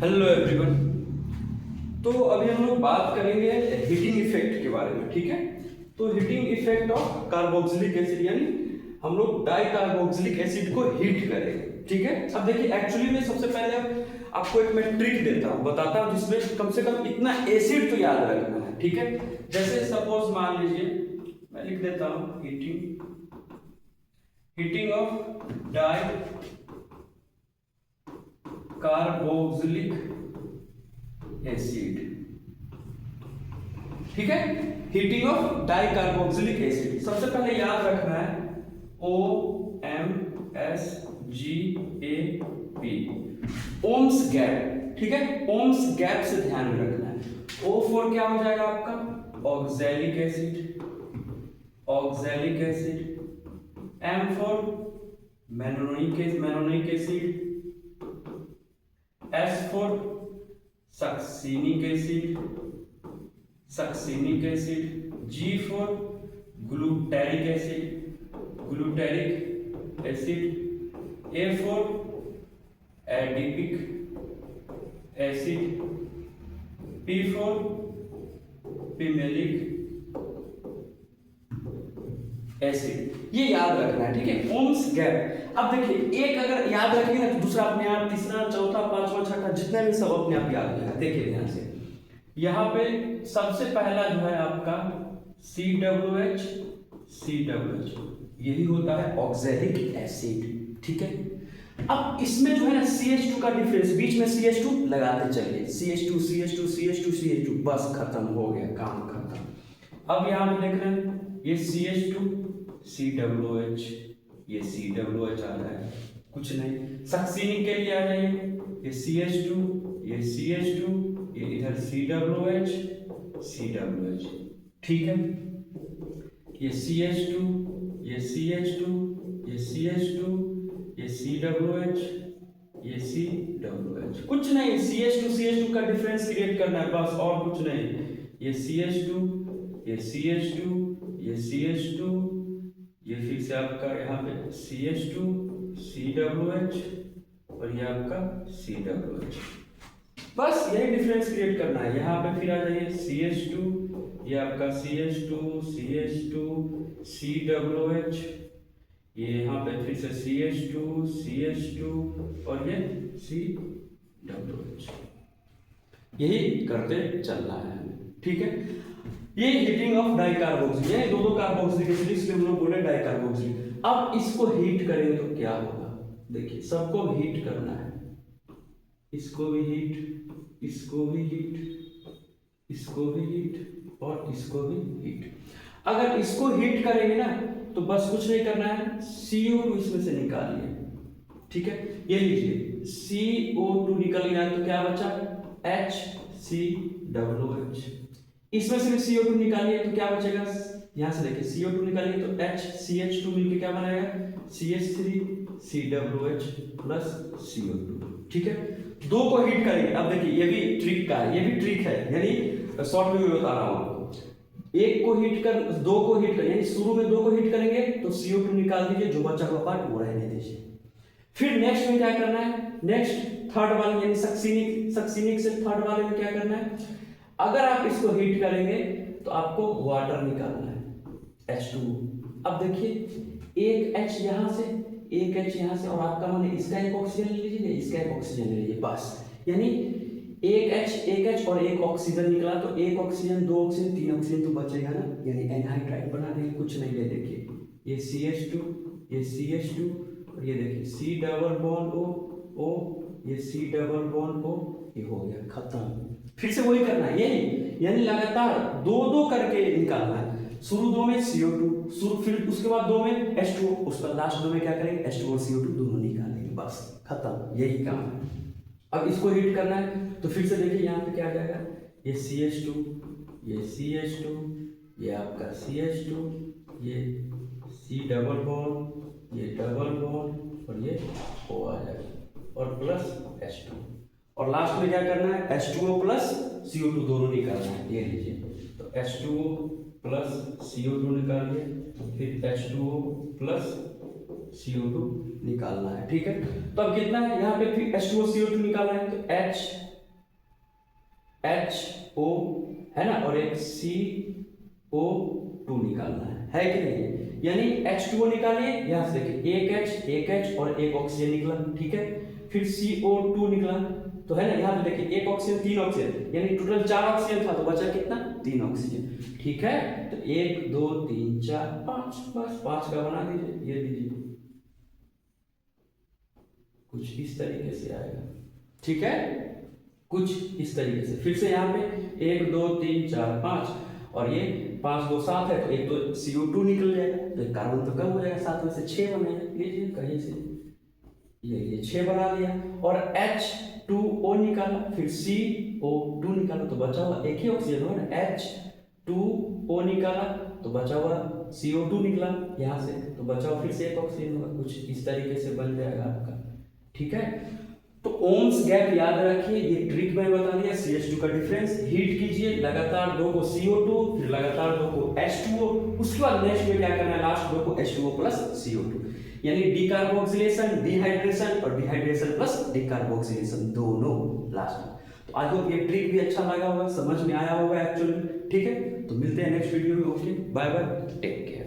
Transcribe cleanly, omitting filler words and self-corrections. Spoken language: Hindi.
Hello everyone. तो अभी हम लोग बात करेंगे हीटिंग इफेक्ट के बारे में, ठीक है। तो heating effect of carboxylic acid, यानी हम लोग डाई कार्बोक्सिलिक एसिड को हीट करेंगे, ठीक है। अब देखिए, एक्चुअली में सबसे पहले आपको एक मैं ट्रिक देता हूँ, बताता हूँ, जिसमें कम से कम इतना एसिड तो याद रखना है, ठीक है। जैसे सपोज मान लीजिए मैं लिख देता हूँ heating of di carboxylic acid, ठीक है। Heating of di carboxylic acid, सबसे पहले याद रखना है OMSGAP, ओम्स गैप, ठीक है। ओम्स गैप से ध्यान में रखना है। O फॉर क्या हो जाएगा आपका oxalic acid, M for malonic acid, S for succinic acid, G for glutaric acid, A for adipic acid, P for pimelic acid. ये याद रखना है, ठीक है। OMS GAP. अब देखिए, एक अगर याद रखेंगे ना तो दूसरा अपने आप, तीसरा, चौथा, पांचवा, छठा, जितने भी सब अपने आप याद रहेगा। देखिए ध्यान से, यहाँ पे सबसे पहला जो है आपका COH, यही होता है ऑक्सैलिक एसिड, ठीक है। अब इसमें जो है ना CH2 का डिफरेंस, बीच में CH2 लगाते चलिए, CH2, बस खत्म हो गया, काम खत्म। अब यहाँ पे देख रहे हैं, ये CH2 COH, ये COH आ रहा है, कुछ नहीं। सक्सिनिक के लिए आ जाइए, ये CH2, ये इधर COH, ठीक है। ये CH2, ये COH, ये COH, कुछ नहीं। CH2 का डिफरेंस क्रिएट करना है बस, और कुछ नहीं। ये CH2, ये फिर से आपका यहाँ पे CH2 COH, और ये आपका COH, बस यही डिफरेंस क्रिएट करना है। यहाँ पे फिर आ जाइए CH2, ये आपका CH2 COH, ये यहाँ पे फिर से CH2 और ये COH, यही करते चलना है, ठीक है। ये हीटिंग ऑफ डाइकार्बोक्सिलिक, ये दो कार्बोक्सिलिक एसिड, इसलिए हम लोग बोले डाइकार्बोक्सिलिक। अब इसको हीट करेंगे तो क्या होगा, देखिए सबको हीट करना है, इसको भी हीट, इसको भी हीट, और इसको भी हीट। अगर इसको हीट करेंगे ना तो बस कुछ नहीं करना है, CO2 इसमें से निकालिए, ठीक है। ये लीजिए CO2 निकल गया तो क्या बचा HCOH, इसमें से CO2 निकालिए तो क्या बचेगा, यहां से देखिए CO2 निकालिए तो HCH2 मिलके क्या बनाएगा CH3COH प्लस CO2, ठीक है। दो को हीट करेंगे। अब देखिए, ये भी ट्रिक का है, यानी शॉर्ट में बता रहा हूं आपको। एक को हीट कर, दो को हीट कर, यानी शुरू में दो को हीट करेंगे तो CO2 निकाल दीजिए, जो बचा हुआ पार्ट वो रहने दीजिए। फिर नेक्स्ट में क्या करना है, नेक्स्ट थर्ड वाले यानी सक्सिनिक से थर्ड वाले में क्या करना है, अगर आप इसको हीट करेंगे तो आपको वाटर निकालना है H2। अब देखिए, एक H यहाँ से, एक H यहाँ से, और आपका माने इसका एक ऑक्सीजन ले लीजिए, इसका एक ऑक्सीजन ले लीजिए, बस। यानी एक H और एक ऑक्सीजन निकला, तो एक ऑक्सीजन, दो ऑक्सीजन, तीन ऑक्सीजन तो बचेगा ना, यानी एनहाइड्राइड बना देंगे, कुछ नहीं। ले देखिए, ये CH2, और ये देखिए C डबल बॉन्ड O, ये C डबल बॉन्ड O, ये हो गया, खत्म। फिर से वही करना है, यही, यानी लगातार दो करके निकालना है। शुरू दो में CO2, फिर उसके बाद दो में H2, उसका लास्ट दो में क्या करेंगे, H2 और CO2 दोनों निकालेंगे, बस खत्म, यही काम है। अब इसको हीट करना है तो फिर से देखिए, यहाँ पे क्या आ जाएगा, ये CH2, ये आपका CH2, ये C डबल बॉन्ड, ये डबल बॉन्ड, और ये O आ जाएगा, और प्लस H2, और लास्ट में क्या करना है, H2O प्लस CO2 दोनों निकालना है। ये लीजिए, तो H2O प्लस CO2 निकालिए, फिर H2O प्लस CO2 निकालना है, ठीक है। तो अब कितना है, यहाँ पे फिर H2O CO2 निकालना है, तो H HO है ना, और एक CO2 निकालना है कि नहीं? यानी H2O निकालिए, यहां से देखिए एक H और एक ऑक्सीजन निकला, ठीक है। फिर CO2 निकला, तो है ना, यहाँ पे देखिए एक ऑक्सीजन 3 ऑक्सीजन, यानी टोटल 4 ऑक्सीजन था, तो बचा कितना? 3 ऑक्सीजन, ठीक है। तो 1 2 3 4 5, बस 5 का बना दीजिए, ये दीजिए, कुछ इस तरीके से आएगा, ठीक है, कुछ इस तरीके से। फिर से यहाँ पे 1 2 3 4 5, और ये 5 2 7 है, तो एक तो CO2 निकल जाएगा, तो कार्बन तो कम हो जाएगा, 7 में से 6 बनेगा, लीजिए कहीं से ये 6 बना लिया, और H2O निकाला, फिर CO2 निकाला, तो बचा हुआ एक ही ऑक्सीजन हो ना, H2O निकाला, तो बचा हुआ CO2 निकला यहाँ से, तो बचा हुआ फिर से एक ऑक्सीजन होगा, कुछ इस तरीके से बन जाएगा आपका, ठीक है। तो ओम्स गैप याद रखिए, ये ट्रिक में बता दिया, CH2 का डिफरेंस, हीट कीजिए लगातार 2 को CO2, फिर लगातार 2 को H2O, उसके बाद नेक्स्ट में क्या करना है, लास्ट 2 को H2O प्लस CO2, यानी डीकार्बोक्सिलेशन, डिहाइड्रेशन, और डिहाइड्रेशन प्लस डीकार्बोक्सिलेशन, दोनों लास्ट में। तो आई होप ये ट्रिक भी अच्छा लगा होगा, समझ में आया होगा एक्चुअली, ठीक है। तो मिलते हैं नेक्स्ट वीडियो में, okay, bye bye, take care.